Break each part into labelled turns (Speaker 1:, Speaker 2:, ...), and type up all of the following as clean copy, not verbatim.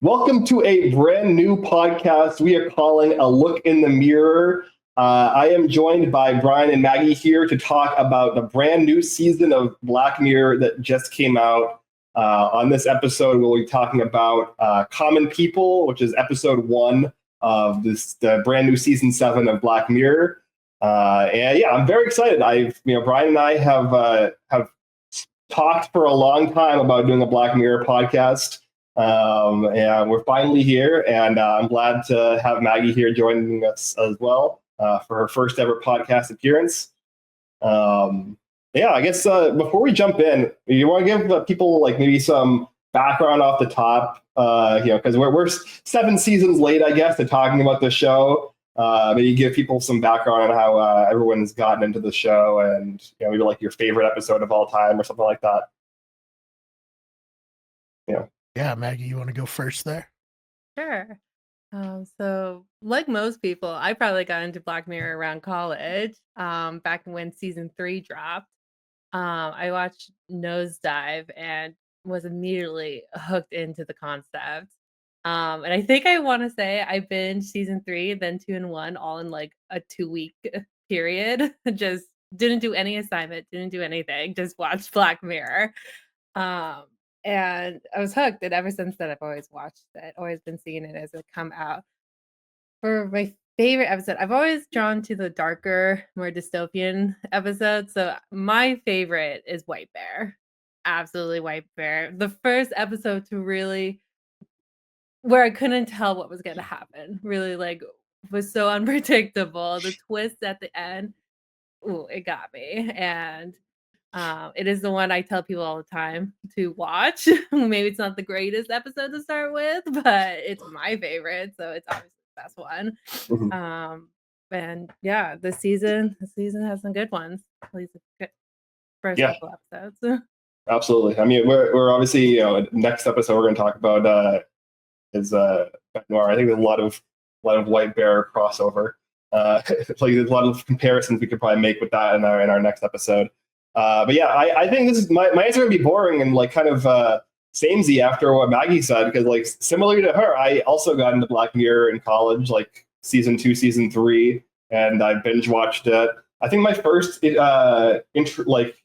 Speaker 1: Welcome to a brand new podcast we are calling A Look in the Mirror. I am joined by Brian and Maggie here to talk about the brand new season of Black Mirror that just came out. On this episode, we'll be talking about Common People, which is episode 1 of the brand new season 7 of Black Mirror. And yeah, I'm very excited. Brian and I have talked for a long time about doing a Black Mirror podcast. And we're finally here, and I'm glad to have Maggie here joining us as well for her first ever podcast appearance. I guess before we jump in, you want to give people like maybe some background off the top, because we're 7 seasons late, I guess, to talking about the show. Maybe give people some background on how everyone's gotten into the show, and maybe like your favorite episode of all time or something like that.
Speaker 2: Yeah, Maggie, you want to go first there?
Speaker 3: Sure. So like most people, I probably got into Black Mirror around college, back when season 3 dropped. I watched Nosedive and was immediately hooked into the concept. And I think I want to say I binged season 3, then 2 and 1, all in like a 2-week period. Just didn't do any assignment, didn't do anything, just watched Black Mirror. Um, and I was hooked, and ever since then, I've always watched it, always been seeing it as it come out. For my favorite episode, I've always drawn to the darker, more dystopian episodes. So my favorite is White Bear. Absolutely White Bear. The first episode to really where I couldn't tell what was gonna happen. Really like was so unpredictable. The twist at the end, ooh, it got me. And it is the one I tell people all the time to watch. Maybe it's not the greatest episode to start with, but it's my favorite, so it's obviously the best one.
Speaker 1: Mm-hmm.
Speaker 3: And yeah, the season has some good ones. At least the first couple episodes.
Speaker 1: Absolutely. I mean, we're obviously next episode we're going to talk about is Noir. I think there's a lot of White Bear crossover. Like there's a lot of comparisons we could probably make with that in our next episode. But yeah, I think this is my answer gonna be boring and like kind of samey after what Maggie said, because like similar to her, I also got into Black Mirror in college, like season 2, season 3, and I binge watched it. I think my first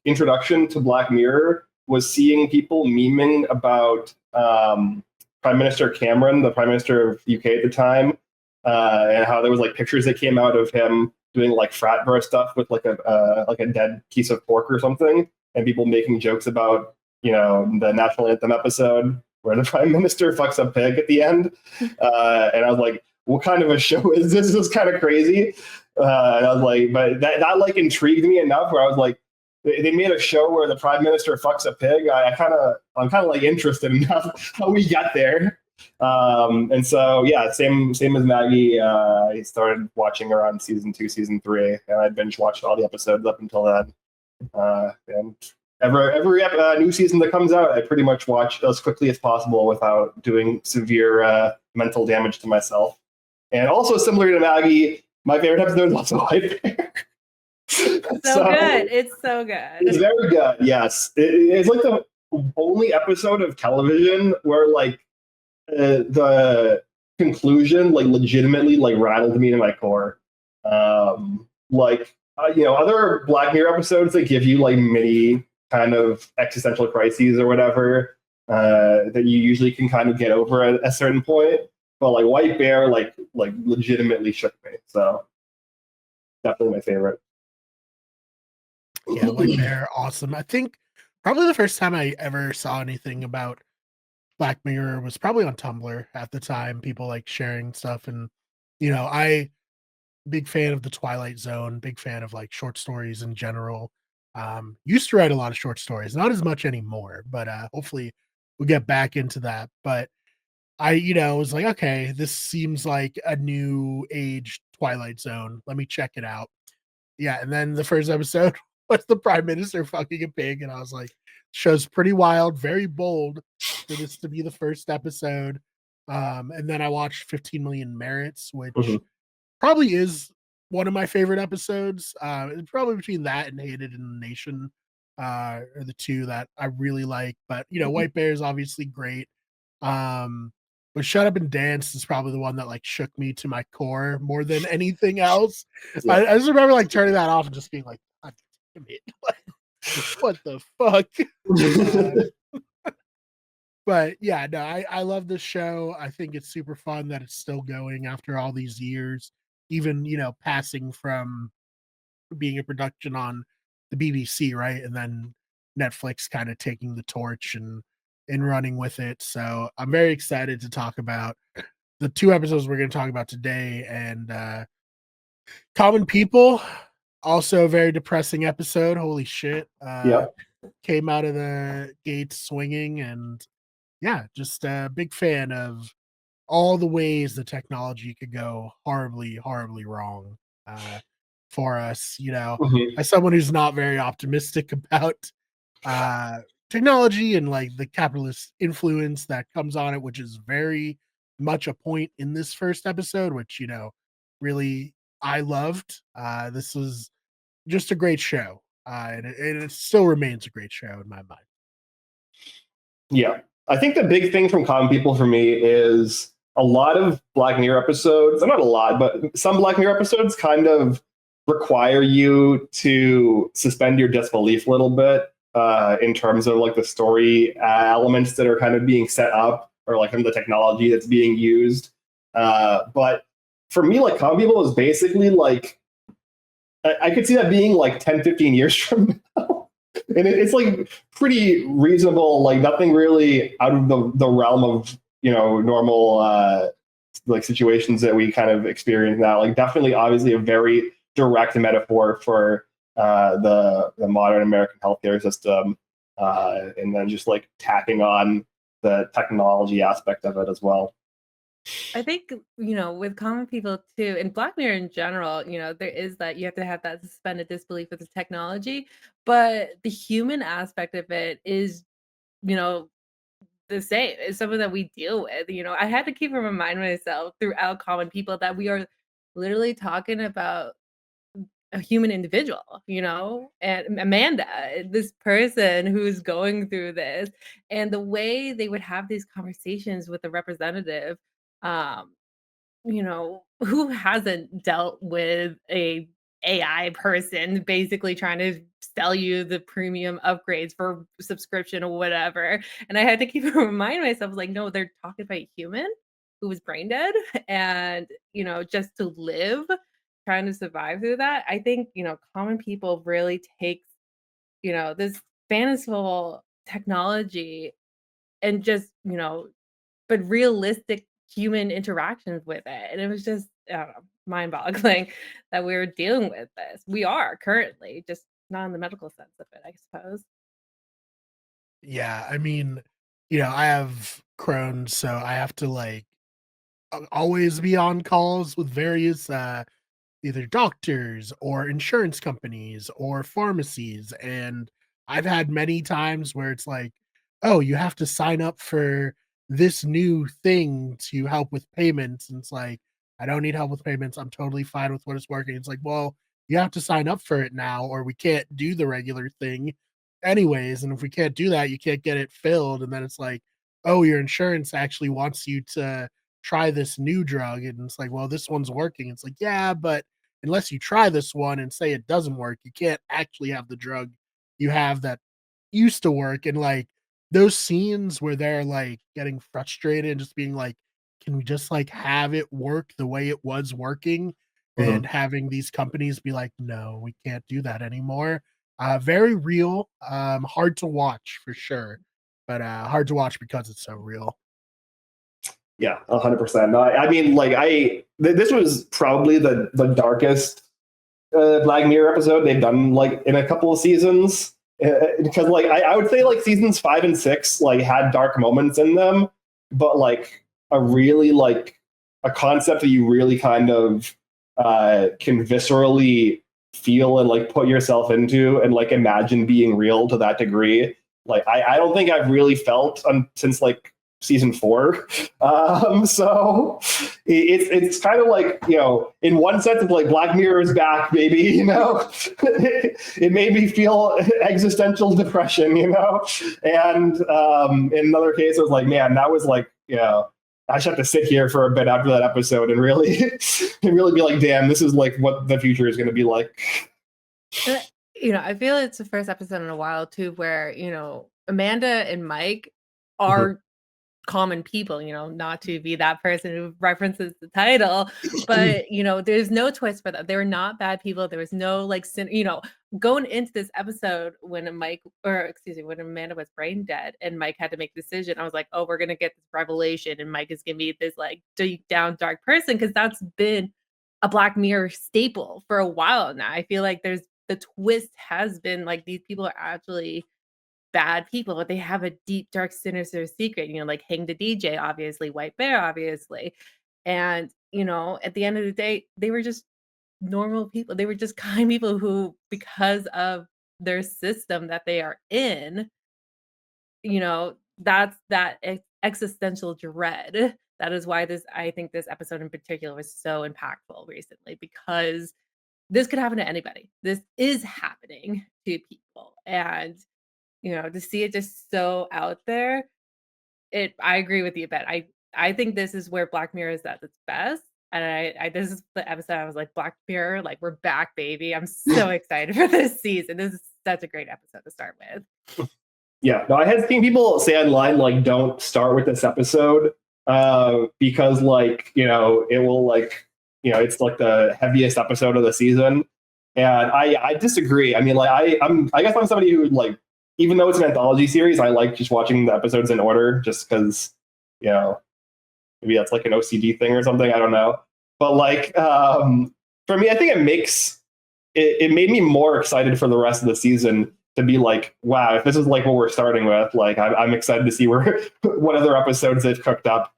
Speaker 1: introduction to Black Mirror was seeing people memeing about Prime Minister Cameron, the Prime Minister of UK at the time, and how there was like pictures that came out of him doing like frat bro stuff with like a dead piece of pork or something, and people making jokes about the national anthem episode where the prime minister fucks a pig at the end, and I was like, what kind of a show is this? This is kind of crazy. And I was like, but that like intrigued me enough where I was like, they made a show where the prime minister fucks a pig. I'm kind of like interested in how we got there. And so yeah, same as Maggie. I started watching around season 2, season 3, and I binge watched all the episodes up until then. And every new season that comes out, I pretty much watch as quickly as possible without doing severe mental damage to myself. And also similar to Maggie, my favorite episode is also White Bear.
Speaker 3: So good. It's so good.
Speaker 1: It's very good. Yes, it's like the only episode of television where like the conclusion like legitimately like rattled me to my core. Other Black Mirror episodes that give you like mini kind of existential crises or whatever that you usually can kind of get over at a certain point, but like White Bear like legitimately shook me. So definitely my favorite.
Speaker 2: Yeah, White Bear, awesome. I think probably the first time I ever saw anything about Black Mirror was probably on Tumblr at the time, people like sharing stuff. And, I big fan of the Twilight Zone, big fan of like short stories in general. Used to write a lot of short stories, not as much anymore, but hopefully we'll get back into that. But I, was like, okay, this seems like a new age Twilight Zone. Let me check it out. Yeah, and then the first episode was the Prime Minister fucking a pig, and I was like, show's pretty wild, very bold for this to be the first episode. And then I watched 15 Million Merits, which probably is one of my favorite episodes. It's probably between that and Hated in the Nation are the two that I really like. But White Bear is obviously great. but Shut Up and Dance is probably the one that like shook me to my core more than anything else.
Speaker 1: Yeah.
Speaker 2: I just remember like turning that off and just being like, God damn it. What the fuck? But yeah, no, I love this show. I think it's super fun that it's still going after all these years, even, passing from being a production on the BBC, right? And then Netflix kind of taking the torch and running with it. So I'm very excited to talk about the 2 episodes we're going to talk about today. And Common People, also a very depressing episode. Holy shit.
Speaker 1: Yep.
Speaker 2: Came out of the gates swinging, and yeah, just a big fan of all the ways the technology could go horribly, horribly wrong for us.
Speaker 1: Mhm.
Speaker 2: As someone who's not very optimistic about technology and like the capitalist influence that comes on it, which is very much a point in this first episode, which really I loved. This was just a great show, and it still remains a great show in my mind.
Speaker 1: Yeah. I think the big thing from Common People for me is a lot of Black Mirror episodes, not a lot, but some Black Mirror episodes kind of require you to suspend your disbelief a little bit in terms of like the story elements that are kind of being set up or like the technology that's being used. But for me, like Common People is basically like, I could see that being like 10, 15 years from now. And it's like pretty reasonable, like nothing really out of the realm of, normal like situations that we kind of experience now. Like definitely, obviously a very direct metaphor for the modern American healthcare system. And then just like tapping on the technology aspect of it as well.
Speaker 3: I think, with Common People too, and Black Mirror in general, there is that you have to have that suspended disbelief with the technology, but the human aspect of it is, you know, the same. It's something that we deal with. I had to keep remind myself throughout Common People that we are literally talking about a human individual, and Amanda, this person who's going through this, and the way they would have these conversations with the representative, um, who hasn't dealt with a AI person basically trying to sell you the premium upgrades for subscription or whatever. And I had to keep remind myself, like, no, they're talking about a human who was brain dead and, just to live, trying to survive through that. I think, Common People really takes, this fanciful technology and just, but realistic human interactions with it. And it was just, I don't know, mind-boggling that we were dealing with this. We are currently, just not in the medical sense of it, I suppose.
Speaker 2: Yeah, I mean, I have Crohn's, so I have to like always be on calls with various either doctors or insurance companies or pharmacies. And I've had many times where it's like, oh, you have to sign up for this new thing to help with payments. And it's like, I don't need help with payments. I'm totally fine with what is working. It's like, well, you have to sign up for it now, or we can't do the regular thing anyways. And if we can't do that, you can't get it filled. And then it's like, oh, your insurance actually wants you to try this new drug. And it's like, well, this one's working. It's like, yeah, but unless you try this one and say it doesn't work, you can't actually have the drug you have that used to work. And like those scenes where they're like getting frustrated and just being like, can we just like have it work the way it was working?
Speaker 1: Mhm.
Speaker 2: And having these companies be like, no, we can't do that anymore. Very real, hard to watch for sure, but hard to watch because it's so real.
Speaker 1: Yeah, 100%. No, I mean, like, this was probably the darkest Black Mirror episode they've done, like, in a couple of seasons. Because, like, I would say, like, seasons 5 and 6, like, had dark moments in them, but, like, a really, like, a concept that you really kind of can viscerally feel and, like, put yourself into and, like, imagine being real to that degree. Like, I don't think I've really felt since, like, season 4. So it's kind of like, in one sense, it's like Black Mirror is back, baby, it made me feel existential depression, and in another case, it was like, man, that was like, I just have to sit here for a bit after that episode and really and really be like, damn, this is like what the future is going to be like.
Speaker 3: I feel it's the first episode in a while too where, Amanda and Mike are common people, not to be that person who references the title, but there's no twist for them. They were not bad people. There was no like sin, going into this episode when Amanda was brain dead and Mike had to make a decision. I was like, oh, we're gonna get this revelation, and Mike is gonna be this like deep down dark person, because that's been a Black Mirror staple for a while now. I feel like the twist has been like these people are actually bad people, but they have a deep, dark, sinister secret, like Hang the DJ, obviously, White Bear, obviously. And, at the end of the day, they were just normal people. They were just kind people who, because of their system that they are in, that's that existential dread. That is why I think this episode in particular was so impactful recently, because this could happen to anybody. This is happening to people. And to see it just so out there, I agree with you, Ben. I think this is where Black Mirror is at its best. And I this is the episode I was like, Black Mirror, like we're back, baby. I'm so excited for this season. This is such a great episode to start with.
Speaker 1: Yeah, no, I had seen people say online like, don't start with this episode because like, it will like, it's like the heaviest episode of the season. And I disagree. I mean, like I guess I'm somebody who like, even though it's an anthology series, I like just watching the episodes in order just because, maybe that's like an OCD thing or something. I don't know. But like, for me, I think it made me more excited for the rest of the season to be like, wow, if this is like what we're starting with, like I'm excited to see what other episodes they've cooked up.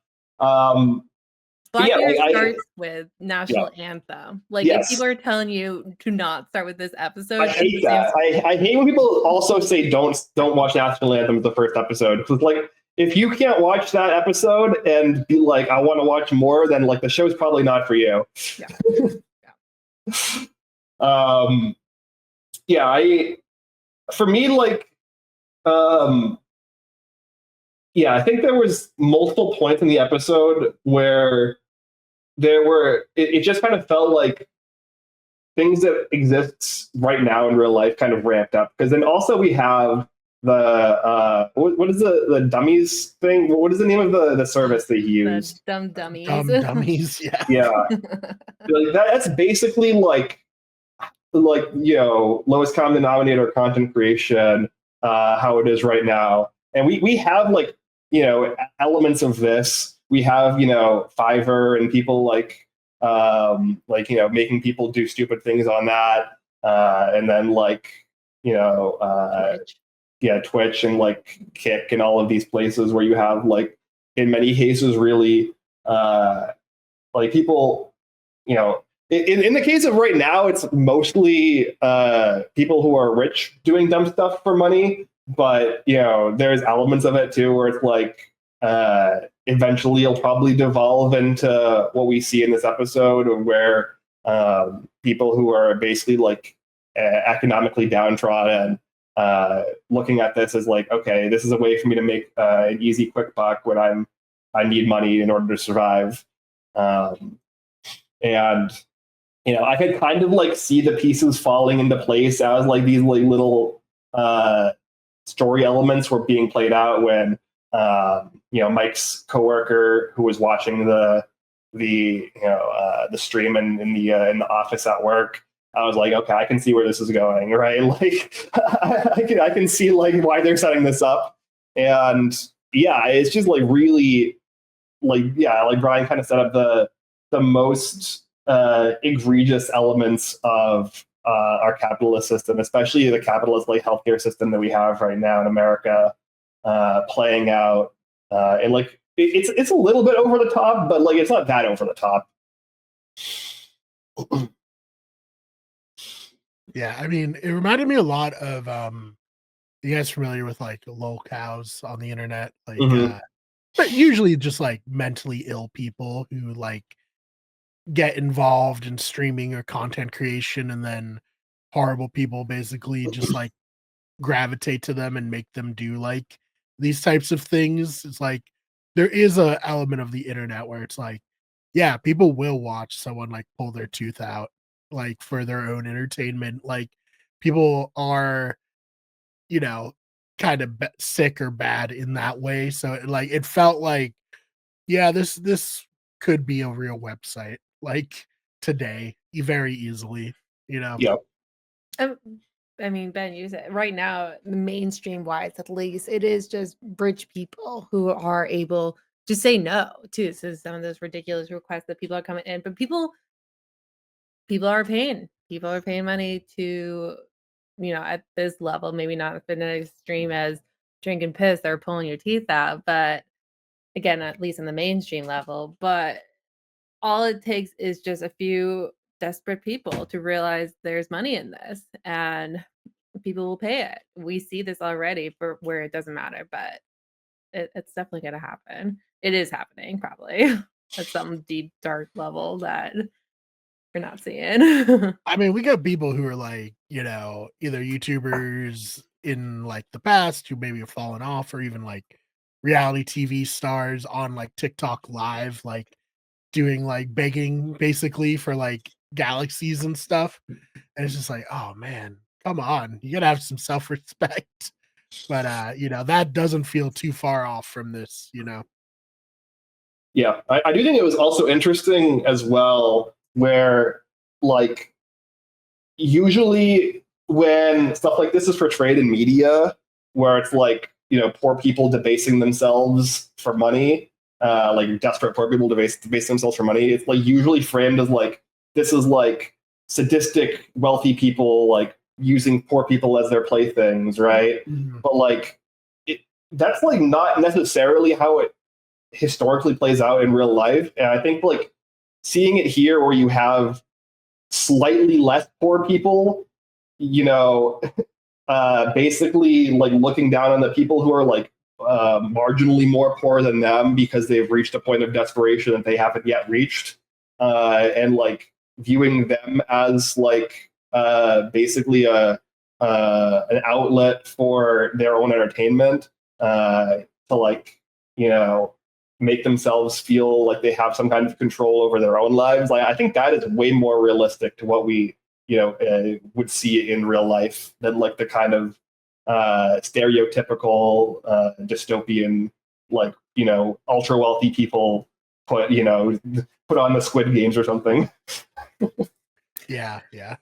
Speaker 3: Black Mirror starts with National Anthem. Like, if people are telling you to not start with this episode,
Speaker 1: I hate that. I hate when people also say don't watch National Anthem as the first episode. Because like, if you can't watch that episode and be like, I want to watch more, then like the show's probably not for you. For me, like, I think there was multiple points in the episode where it just kind of felt like things that exist right now in real life kind of ramped up. Because then also we have the what is the dummies thing? What is the name of the service that he used?
Speaker 3: The dumb dummies.
Speaker 2: Dumb dummies, yeah.
Speaker 1: Yeah. Like that's basically like lowest common denominator content creation, how it is right now. And we have like elements of this. We have Fiverr and people like making people do stupid things on that, and then like Twitch and like Kick and all of these places where you have like in many cases really like people in the case of right now, it's mostly people who are rich doing dumb stuff for money. But there's elements of it too where it's like eventually it'll probably devolve into what we see in this episode, where people who are basically like economically downtrodden looking at this as like, okay, this is a way for me to make an easy, quick buck when I need money in order to survive. And I could kind of like see the pieces falling into place as like these like little story elements were being played out when Mike's coworker who was watching the stream in the office at work. I was like, okay, I can see where this is going, right? Like, I can see like why they're setting this up, and it's just like really, like Brian kind of set up the most egregious elements of our capitalist system, especially the capitalist like healthcare system that we have right now in America, playing out, and like it's a little bit over the top, but like it's not that over the top.
Speaker 2: Yeah, I mean, it reminded me a lot of you guys familiar with like lolcows on the internet, like but usually just like mentally ill people who like get involved in streaming or content creation, and then horrible people basically just like gravitate to them and make them do like these types of things. It's like there is a element of the internet where it's like, yeah, people will watch someone like pull their tooth out like for their own entertainment. Like people are, you know, kind of sick or bad in that way. So like it felt like, yeah, this could be a real website like today very easily, you know.
Speaker 1: Yeah.
Speaker 3: Um, I mean, Ben, you said right now, mainstream wise, at least, it is just rich people who are able to say no to some of those ridiculous requests that people are coming in. But people are paying. People are paying money to, at this level, maybe not in an extreme as drinking piss or pulling your teeth out, but again, at least in the mainstream level. But all it takes is just a few desperate people to realize there's money in this and people will pay it. We see this already for where it doesn't matter, but it's definitely going to happen. It is happening probably at some deep, dark level that we're not seeing.
Speaker 2: I mean, we got people who are like, you know, either YouTubers in like the past who maybe have fallen off, or even like reality TV stars on like TikTok live, like doing like begging basically for like galaxies and stuff. And it's just like, oh man, come on. You gotta have some self-respect. But you know, that doesn't feel too far off from this, you know.
Speaker 1: Yeah, I do think it was also interesting as well, where like usually when stuff like this is portrayed in media, where it's like, poor people debasing themselves for money, like desperate poor people debase themselves for money, it's like usually framed as like this is like sadistic wealthy people like using poor people as their playthings, right?
Speaker 2: Mhm.
Speaker 1: But like that's like not necessarily how it historically plays out in real life. And I think like seeing it here where you have slightly less poor people, basically like looking down on the people who are like marginally more poor than them because they've reached a point of desperation that they haven't yet reached, and like viewing them as like basically an outlet for their own entertainment, to like make themselves feel like they have some kind of control over their own lives. Like I think that is way more realistic to what we would see in real life than like the kind of stereotypical dystopian like ultra wealthy people put on the Squid Games or something.
Speaker 2: Yeah, yeah.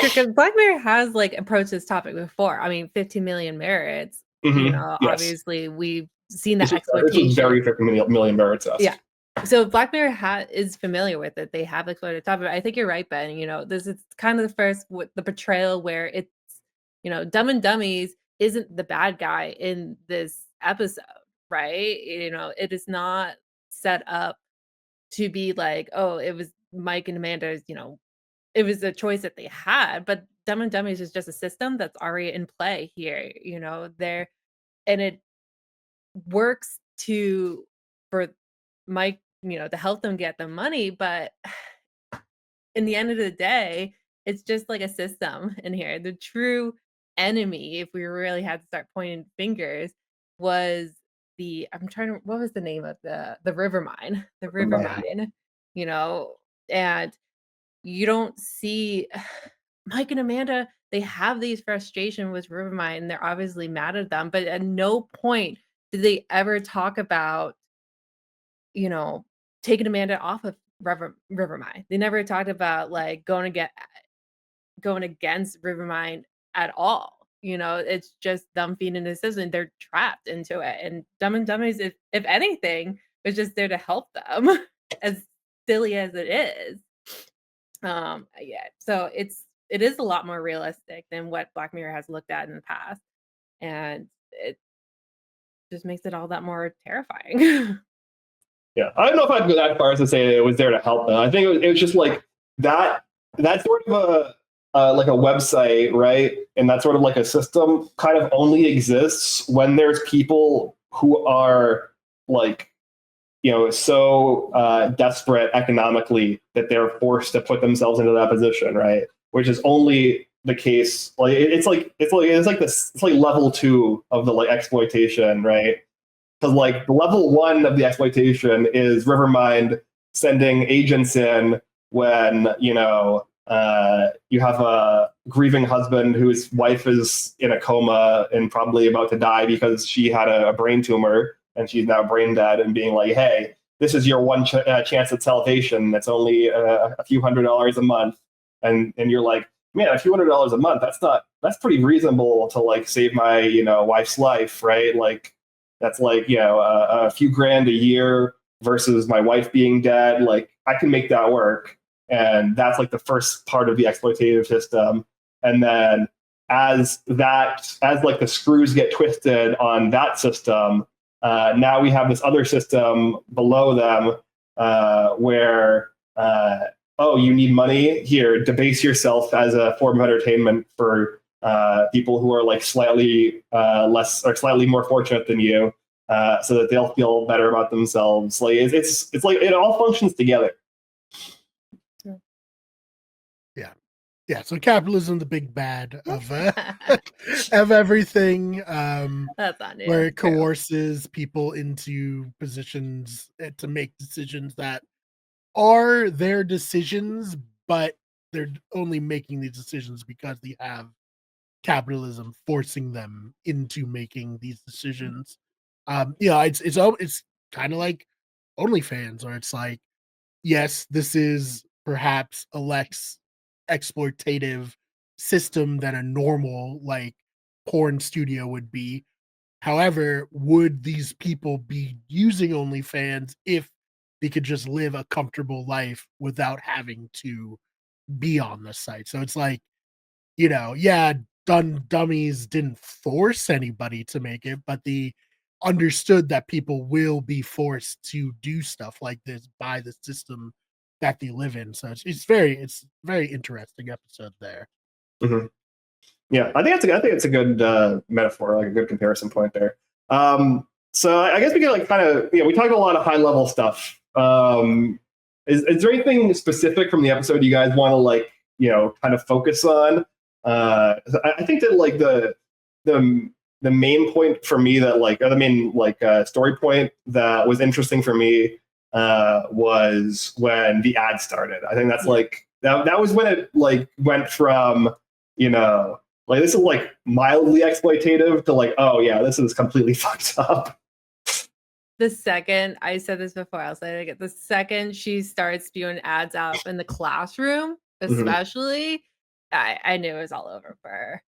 Speaker 3: Because Black Mirror has like approached this topic before. I mean, 15 million merits.
Speaker 1: Yes.
Speaker 3: Obviously we've seen
Speaker 1: This
Speaker 3: that
Speaker 1: was very
Speaker 3: exploitation.
Speaker 1: 50 million merits.
Speaker 3: Yeah. So Black Mirror is familiar with it. They have explored the topic. I think you're right, Ben. This is kind of the first with the portrayal where it's, Dumb and Dummies isn't the bad guy in this episode, right? It is not set up to be like, oh, it was Mike and Amanda's, it was a choice that they had, but Dumb and Dummies is just a system that's already in play here, there, and it works for Mike, to help them get the money, but in the end of the day, it's just like a system in here. The true enemy, if we really had to start pointing fingers, was what was the name of the river mine? The river mine, you know, and you don't see Mike and Amanda, they have these frustration with Rivermine, and they're obviously mad at them, but at no point did they ever talk about, you know, taking Amanda off of Rivermine. They never talked about like going against Rivermine at all. It's just them feeding the system. They're trapped into it. And Dumb and Dummies, if anything, was just there to help them, as silly as it is. Yeah. So it is a lot more realistic than what Black Mirror has looked at in the past. And it just makes it all that more terrifying.
Speaker 1: Yeah, I don't know if I'd go that far as to say it was there to help them. I think it was just like that. That sort of like a website, right? And that sort of like a system kind of only exists when there's people who are like so desperate economically that they're forced to put themselves into that position, right? Which is only the case. Like it's like level 2 of the like exploitation, right? because like the level 1 of the exploitation is Rivermind sending agents in when you have a grieving husband whose wife is in a coma and probably about to die because she had a brain tumor and she's now brain dead, and being like, hey, this is your one chance at salvation. It's only a few $100s a month, and you're like, man, a few $100s a month, that's pretty reasonable to like save my wife's life, right? Like that's like a few grand a year versus my wife being dead. Like I can make that work. And that's like the first part of the exploitative system. And then as like the screws get twisted on that system, now we have this other system below them where oh, you need money? Here, debase yourself as a form of entertainment for people who are like slightly less or slightly more fortunate than you, so that they'll feel better about themselves. Like it's like it all functions together.
Speaker 2: Yeah, so capitalism, the big bad of of everything,
Speaker 3: That's not new.
Speaker 2: where it
Speaker 3: It's true.
Speaker 2: coerces people into positions to make decisions that are their decisions, but they're only making these decisions because they have capitalism forcing them into making these decisions. It's kind of like OnlyFans, where it's like, yes, this is perhaps a less exploitative system than a normal like porn studio would be. However, would these people be using OnlyFans if they could just live a comfortable life without having to be on the site? So it's like, yeah, dummies didn't force anybody to make it, but they understood that people will be forced to do stuff like this by the system that they live in. So it's very interesting episode there.
Speaker 1: Mm-hmm. Yeah, I think it's a good metaphor, like a good comparison point there. So I guess we can like kind of we talked a lot of high level stuff. Is there anything specific from the episode you guys want to like kind of focus on? I think that like the main point for me that like or the main like story point that was interesting for me was when the ad started. I think that's like that was when it like went from like this is like mildly exploitative to like, oh yeah, this is completely fucked up.
Speaker 3: The second, I said this before, I'll say it again. The second she starts spewing ads out in the classroom, especially, I knew it was all over for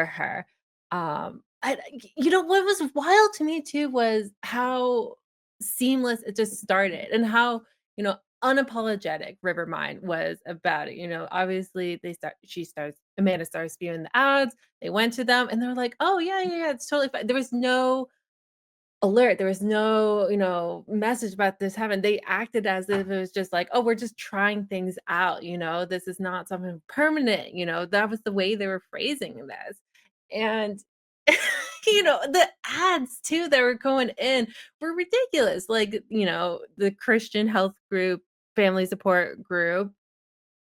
Speaker 3: her. What was wild to me too was how seamless it just started and how unapologetic Rivermind was about it. Obviously Amanda starts spewing the ads. They went to them and they're like, oh yeah, it's totally fine. There was no alert. There was no, message about this happening. They acted as if it was just like, oh, we're just trying things out. This is not something permanent. That was the way they were phrasing this. And, the ads too that were going in were ridiculous. Like, the Christian health group, family support group.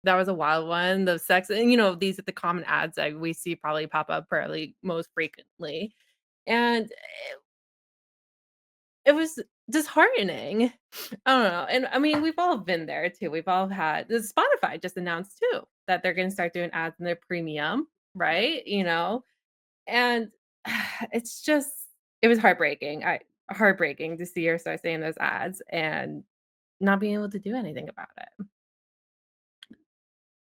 Speaker 3: That was a wild one. The sex, and these are the common ads that we see probably pop up probably most frequently. And it was disheartening. I don't know, and I mean, we've all been there too. We've all had Spotify just announced too that they're gonna start doing ads in their premium, right? And it was heartbreaking to see her start saying those ads and not being able to do anything about it.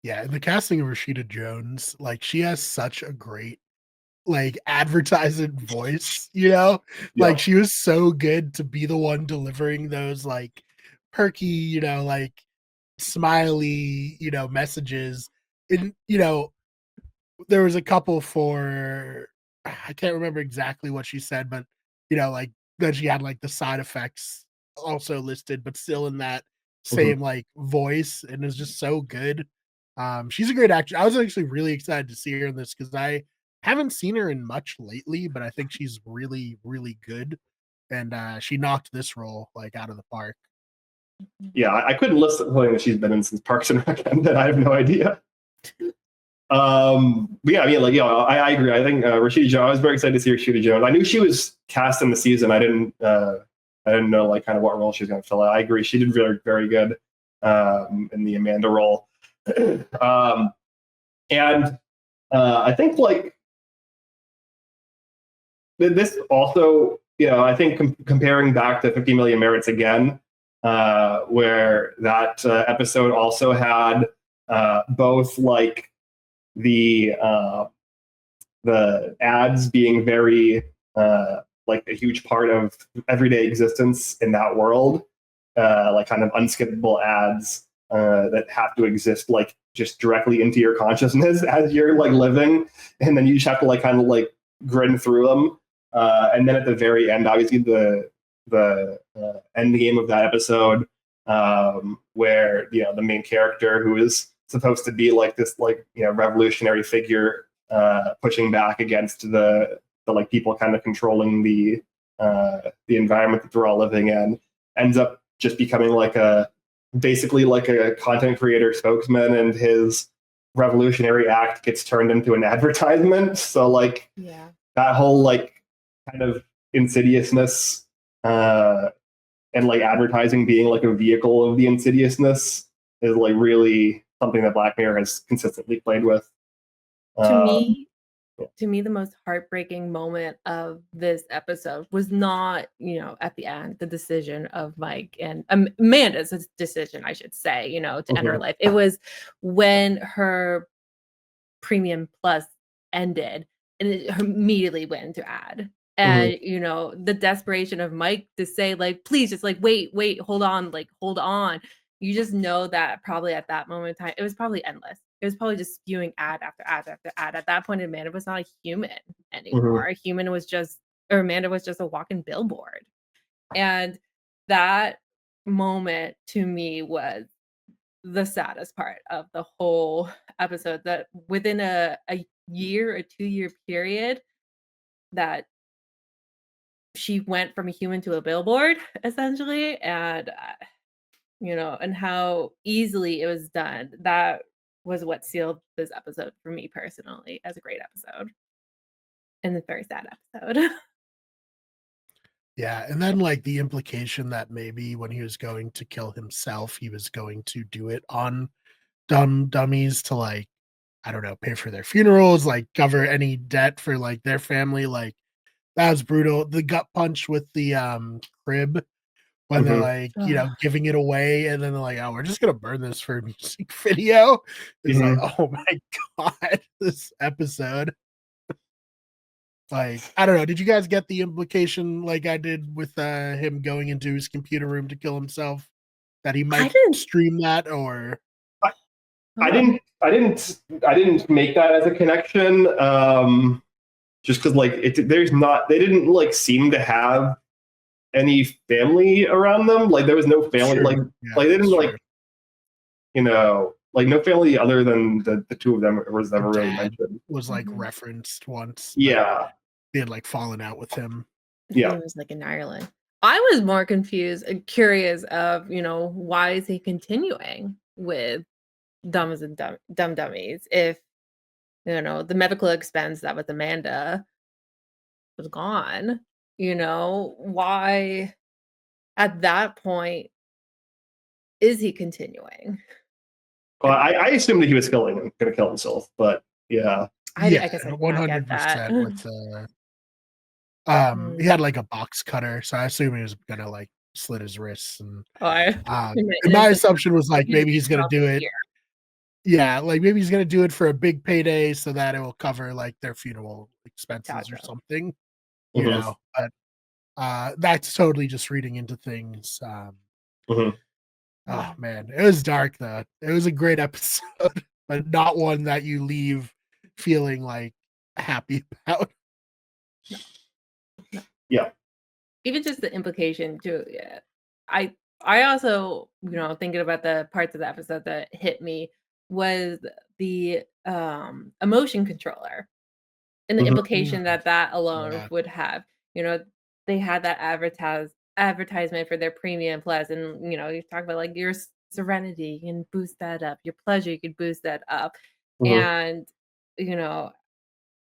Speaker 2: Yeah, and the casting of Rashida Jones, like she has such a great like advertising voice, like
Speaker 1: Yeah.
Speaker 2: she was so good to be the one delivering those like perky, like smiley, messages. And there was a couple for I can't remember exactly what she said, but like that she had like the side effects also listed, but still in that same like voice, and it's just so good. She's a great actress. I was actually really excited to see her in this because I haven't seen her in much lately, but I think she's really, really good. And she knocked this role like out of the park.
Speaker 1: Yeah, I couldn't list something that she's been in since Parks and Rec, and I have no idea. But yeah, I mean, like, I agree. I think Rashida Jones. I was very excited to see Rashida Jones. I knew she was cast in the season. I didn't know like kind of what role she was going to fill out. I agree. She did very, very good in the Amanda role. And I think like this also, I think comparing back to 50 Million Merits again, where that episode also had both like the ads being very like a huge part of everyday existence in that world, like kind of unskippable ads that have to exist like just directly into your consciousness as you're like living, and then you just have to like kind of like grin through them. And then at the very end, obviously the end game of that episode, where the main character, who is supposed to be like this like revolutionary figure, pushing back against the like people kind of controlling the environment that they're all living in, ends up just becoming like basically like a content creator spokesman, and his revolutionary act gets turned into an advertisement. So like that whole like kind of insidiousness and like advertising being like a vehicle of the insidiousness is like really something that Black Mirror has consistently played with.
Speaker 3: To me, the most heartbreaking moment of this episode was not, at the end, the decision of Mike and Amanda's decision, I should say, to end her life. It was when her Premium Plus ended, and it immediately went into ad. And the desperation of Mike to say, like, please just like wait, hold on. You just know that probably at that moment in time, it was probably endless. It was probably just spewing ad after ad after ad. At that point, Amanda was not a human anymore. Amanda was just a walking billboard. And that moment to me was the saddest part of the whole episode, that within a year or 2-year period that she went from a human to a billboard, essentially, and and how easily it was done. That was what sealed this episode for me personally as a great episode, and a very sad episode.
Speaker 2: Yeah, and then like the implication that maybe when he was going to kill himself, he was going to do it on dummies to like, I don't know, pay for their funerals, like cover any debt for like their family. Like that was brutal. The gut punch with the crib when they're like, giving it away, and then they're like, oh, we're just gonna burn this for a music video. It's like, oh my god, this episode. Like, I don't know. Did you guys get the implication like I did with him going into his computer room to kill himself? That he might stream that, or
Speaker 1: I didn't make that as a connection. Just because like they didn't like seem to have any family around them. Like there was no family. Like they didn't like like no family other than the two of them was ever really mentioned.
Speaker 2: Was like referenced once.
Speaker 1: Yeah.
Speaker 2: They had like fallen out with him.
Speaker 3: Yeah. He was like in Ireland. I was more confused and curious of, why is he continuing with Dumb Dummies if, the medical expense that was Amanda was gone, why at that point is he continuing?
Speaker 1: Well, I assumed that he was going to kill himself, but yeah.
Speaker 3: I guess I 100%
Speaker 2: with he had like a box cutter, so I assume he was gonna like slit his wrists, and my assumption was like maybe he's gonna do it. Yeah, like maybe he's gonna do it for a big payday so that it will cover like their funeral expenses or something. But that's totally just reading into things. Oh man, it was dark though. It was a great episode, but not one that you leave feeling like happy about.
Speaker 1: Yeah.
Speaker 3: Even just the implication too. Yeah. I also, thinking about the parts of the episode that hit me was the emotion controller and the implication that alone would have. They had that advertisement for their Premium Plus, and you talk about like your serenity, you can boost that up, your pleasure, you could boost that up. And you know,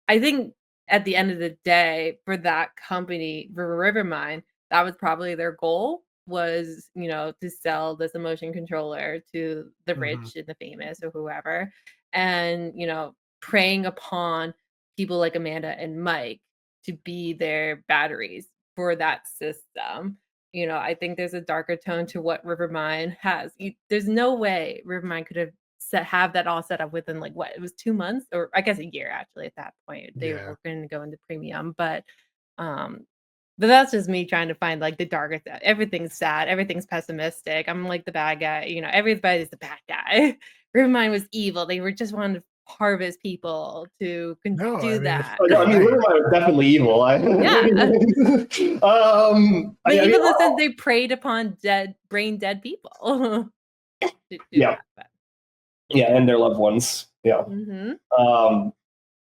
Speaker 3: I think at the end of the day, for that company, for Rivermind, that was probably their goal was, to sell this emotion controller to the
Speaker 2: Mhm.
Speaker 3: rich and the famous or whoever. And, preying upon people like Amanda and Mike to be their batteries for that system. I think there's a darker tone to what Rivermind has. There's no way Rivermind could have that all set up within like what it was 2 months or I guess a year actually at that point they
Speaker 2: Yeah.
Speaker 3: were going to go into premium um but that's just me trying to find like the darker side. Everything's sad, everything's pessimistic. I'm like the bad guy, everybody's the bad guy. Rivermind was evil. They were just wanting to harvest people to
Speaker 2: No, I
Speaker 3: do
Speaker 2: mean,
Speaker 3: that.
Speaker 2: you're right.
Speaker 1: Rivermind was definitely evil.
Speaker 3: Yeah. But
Speaker 1: I mean,
Speaker 3: even listen, they preyed upon brain dead people. to do
Speaker 1: Yeah.
Speaker 3: that.
Speaker 1: yeah, and their loved ones. Yeah.
Speaker 3: Mm-hmm.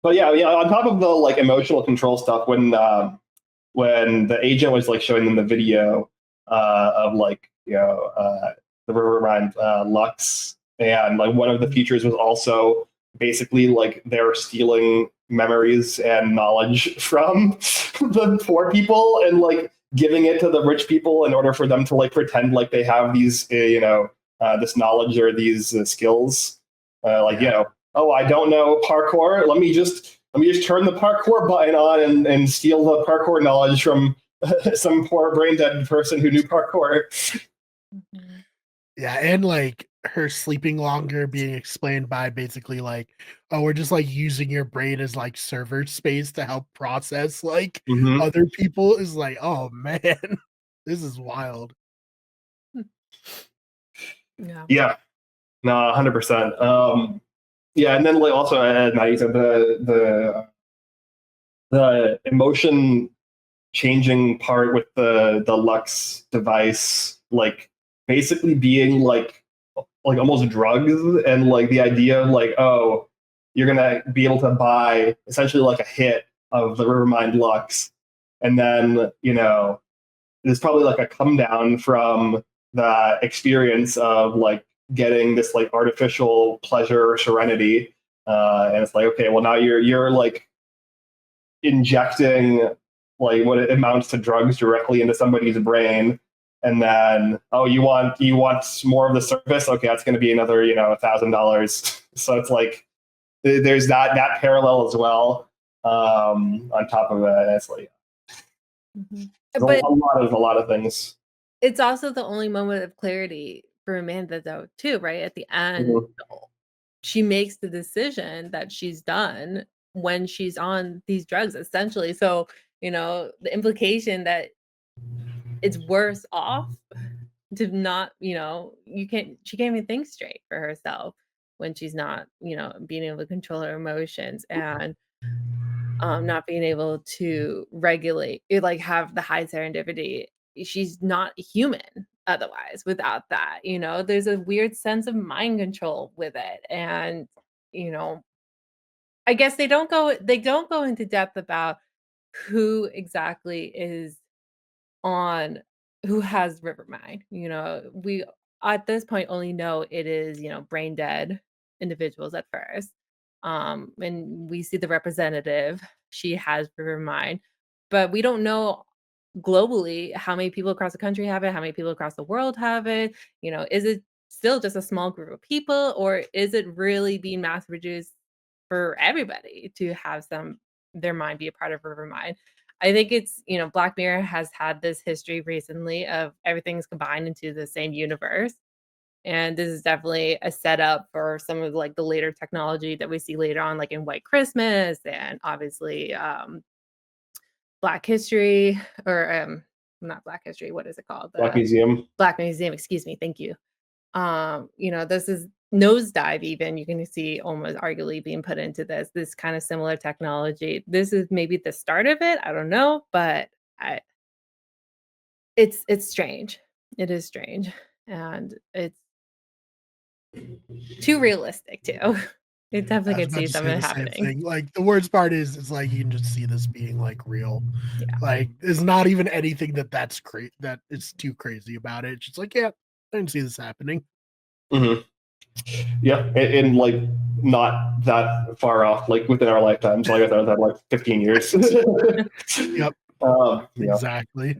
Speaker 1: But yeah, on top of the like emotional control stuff, when the agent was like showing them the video of like the Rivermind Lux, and like one of the features was also basically like they're stealing memories and knowledge from the poor people and giving it to the rich people in order for them to like pretend like they have these this knowledge or these skills oh, I don't know parkour, let me just turn the parkour button on and steal the parkour knowledge from some poor brain dead person who knew parkour.
Speaker 3: Mm-hmm.
Speaker 2: Yeah, and like her sleeping longer being explained by basically like, oh, we're just like using your brain as like server space to help process like
Speaker 1: Mm-hmm.
Speaker 2: other people is like, oh man, this is wild.
Speaker 3: Yeah.
Speaker 1: No, 100%. Yeah, and then like also Maggie said the emotion changing part with the Lux device, like basically being like almost drugs, and like the idea of like, oh, you're gonna be able to buy essentially like a hit of the Rivermind Lux, and then there's probably like a come down from the experience of like getting this like artificial pleasure or serenity, and it's like, okay, well now you're like injecting like what it amounts to drugs directly into somebody's brain, and then oh, you want more of the service, okay, that's going to be another $1,000. So it's like there's that parallel as well, on top of that. It's like
Speaker 3: Mm-hmm.
Speaker 1: a
Speaker 3: But
Speaker 1: lot of things.
Speaker 3: it's also the only moment of clarity for Amanda, though, too, right? At the end,
Speaker 1: Mhm.
Speaker 3: she makes the decision that she's done when she's on these drugs, essentially. So, the implication that it's worse off to not, she can't even think straight for herself when she's not, being able to control her emotions and not being able to regulate, like have the high serendipity. She's not human otherwise without that. There's a weird sense of mind control with it. And, you know, I guess they don't go into depth about who exactly is on who has Rivermind. We at this point only know it is, brain dead individuals at first. And we see the representative, she has Rivermind, but we don't know globally how many people across the country have it, how many people across the world have it. Is it still just a small group of people, or is it really being mass produced for everybody to have their mind be a part of Rivermind? I think it's, Black Mirror has had this history recently of everything's combined into the same universe. And this is definitely a setup for some of like the later technology that we see later on, like in White Christmas and obviously Black History or not Black History, what is it called?
Speaker 1: Black Museum.
Speaker 3: Black Museum, excuse me, thank you. This is Nosedive, even you can see almost arguably being put into this kind of similar technology. This is maybe the start of it. I don't know, but it's strange. It is strange, and it's too realistic too. It
Speaker 2: I
Speaker 3: definitely
Speaker 2: was
Speaker 3: could
Speaker 2: about
Speaker 3: see
Speaker 2: to say
Speaker 3: something
Speaker 2: the same
Speaker 3: happening.
Speaker 2: thing. Like the worst part is, it's like you can just see this being like real.
Speaker 3: Yeah.
Speaker 2: Like it's not even anything that's crazy that is too crazy about it. It's just like, yeah, I can see this happening.
Speaker 1: Mm-hmm. Yeah, and like not that far off, like within our lifetimes. Like I thought that like 15 years.
Speaker 2: Yep.
Speaker 1: Yeah.
Speaker 2: Exactly.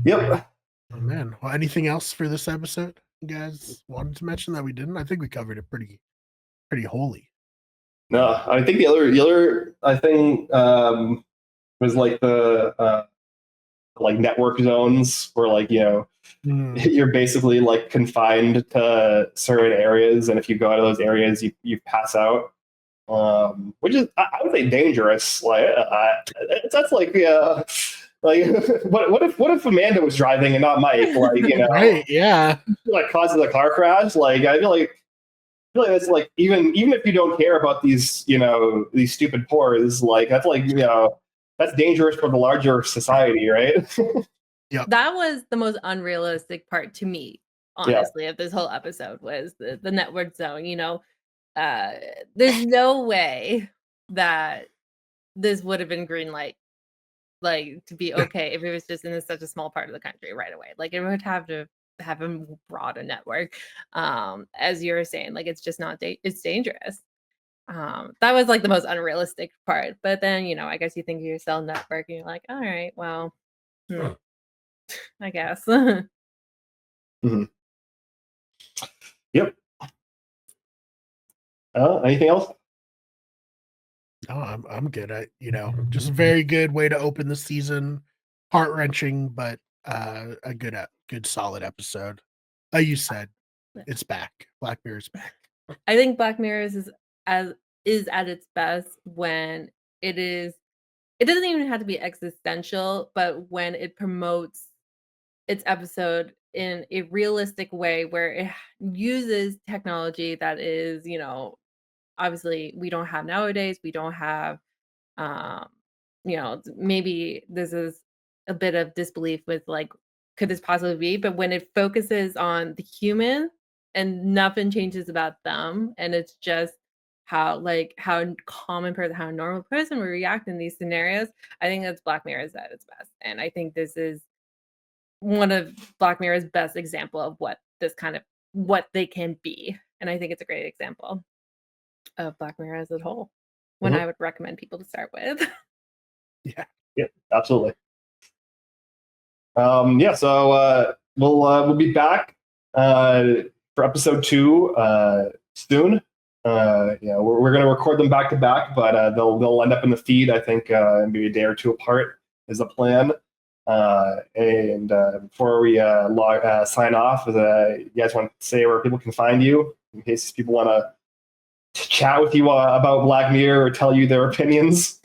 Speaker 1: Yep.
Speaker 2: Oh man. Well, anything else for this episode you guys wanted to mention that we didn't? I think we covered it pretty wholly.
Speaker 1: No, I think the other I think was like the like network zones where like, you know, you're basically like confined to certain areas, and if you go out of those areas, you pass out, which is I would say dangerous. Like that's like like what if Amanda was driving and not Mike? Like, you know,
Speaker 2: Right? Yeah.
Speaker 1: like causes a car crash. Like I feel like that's like even if you don't care about these, you know, these stupid pores, like that's like, you know, that's dangerous for the larger society, right?
Speaker 3: That was the most unrealistic part to me, honestly, of this whole episode was the network zone. You know, there's no way that this would have been green light, like to be okay if it was just in such a small part of the country right away. Like it would have to have a broader network. As you were saying, like it's just not it's dangerous. That was like the most unrealistic part. But then, you know, I guess you think of your cell network and you're like, all right, well, I guess.
Speaker 1: Mm-hmm. Yep. Anything else?
Speaker 2: No, I'm good. You know, just a very good way to open the season. Heart wrenching, but a good solid episode. Like you said, it's back. Black Mirror's back.
Speaker 3: I think Black Mirror is at its best when it doesn't even have to be existential, but when it promotes its episode in a realistic way where it uses technology that is, you know, obviously we don't have nowadays. We don't have um you know, maybe this is a bit of disbelief with like could this possibly be, but when it focuses on the human and nothing changes about them and it's just how common person, how a normal person would react in these scenarios, I think that's Black Mirror is at its best. And I think this is one of Black Mirror's best example of what they can be. And I think it's a great example of Black Mirror as a whole. One I would recommend people to start with.
Speaker 1: Yeah, absolutely. Yeah, so we'll be back for episode 2 soon. Yeah, we're gonna record them back to back, but they'll end up in the feed, I think, maybe a day or two apart is the plan. And before we sign off, you guys want to say where people can find you in case people want to chat with you about Black Mirror or tell you their opinions?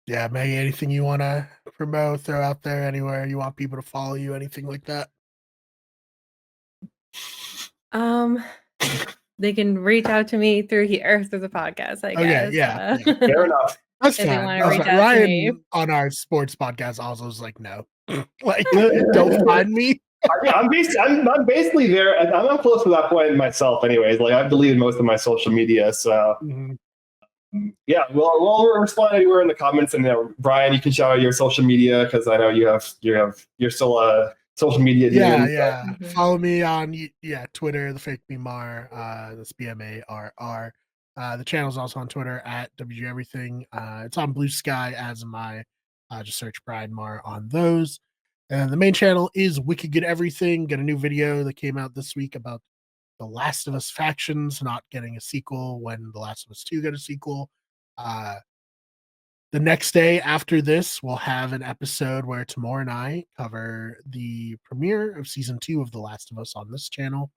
Speaker 2: Yeah, Maggie, anything you want to promote, throw out there anywhere you want people to follow you, anything like that?
Speaker 3: They can reach out to me through the podcast, I guess.
Speaker 2: Okay, yeah.
Speaker 1: Fair enough.
Speaker 2: That's
Speaker 3: If they
Speaker 2: fine.
Speaker 3: wanna reach out to
Speaker 2: Ryan
Speaker 3: me.
Speaker 2: on our sports podcast also was like, no, like don't find me.
Speaker 1: Yeah, I'm basically there. I'm close to that point myself, anyways. Like I've deleted most of my social media, so yeah. Well, we'll respond anywhere in the comments, and Brian, you can shout out your social media because I know you're still a social media
Speaker 2: Yeah,
Speaker 1: demon.
Speaker 2: yeah. Follow me on Twitter, the fake Mar. That's BMARR. The channel's also on Twitter at WG Everything. It's on Blue Sky as am I. Just search Brian Mar on those. And the main channel is Wicked Good Everything. Got a new video that came out this week about the Last of Us factions not getting a sequel when The Last of Us 2 got a sequel. The next day after this, we'll have an episode where Tamor and I cover the premiere of season 2 of The Last of Us on this channel,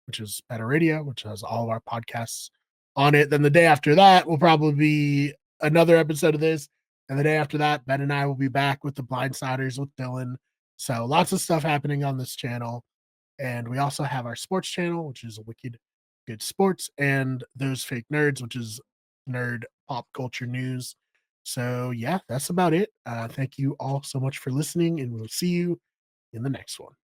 Speaker 2: which is Better Radio, which has all of our podcasts on it. Then the day after that will probably be another episode of this. And the day after that, Ben and I will be back with the Blindsiders with Dylan. So lots of stuff happening on this channel. And we also have our sports channel, which is Wicked Good Sports, and Those Fake Nerds, which is nerd pop culture news. So yeah, that's about it. Thank you all so much for listening, and we'll see you in the next one.